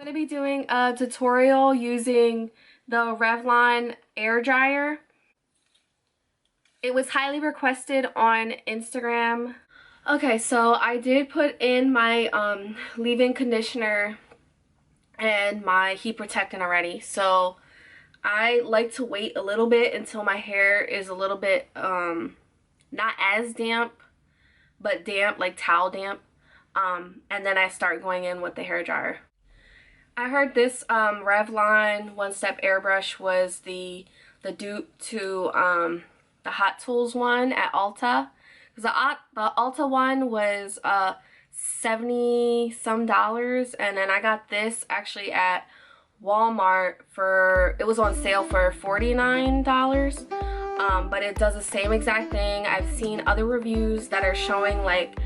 I'm going to be doing a tutorial using the Revlon air dryer. It was highly requested on Instagram. Okay, so I did put in my leave-in conditioner and my heat protectant already. So I like to wait a little bit until my hair is a little bit not as damp, but damp, like towel damp. And then I start going in with the hair dryer. I heard this Revlon one-step airbrush was the dupe to the Hot Tools one at Ulta. Because the Ulta one was $70 some, and then I got this actually at Walmart for, it was on sale for $49. But it does the same exact thing. I've seen other reviews that are showing like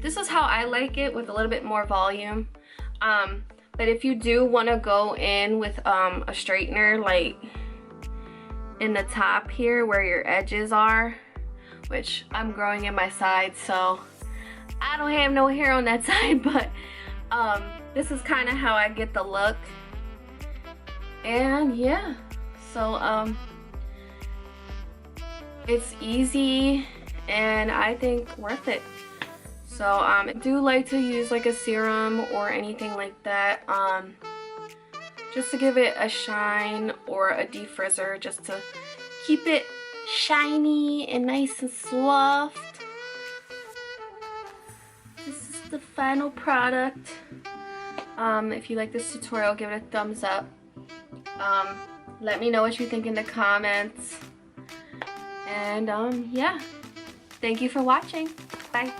this is how I like it, with a little bit more volume. But if you do want to go in with a straightener, like in the top here where your edges are, which I'm growing in my side, so I don't have no hair on that side, but this is kind of how I get the look. And yeah, so it's easy and I think worth it. So I do like to use like a serum or anything like that, just to give it a shine, or a defrizzer just to keep it shiny and nice and soft. This is the final product. If you like this tutorial, give it a thumbs up. Let me know what you think in the comments. And yeah, thank you for watching. Bye.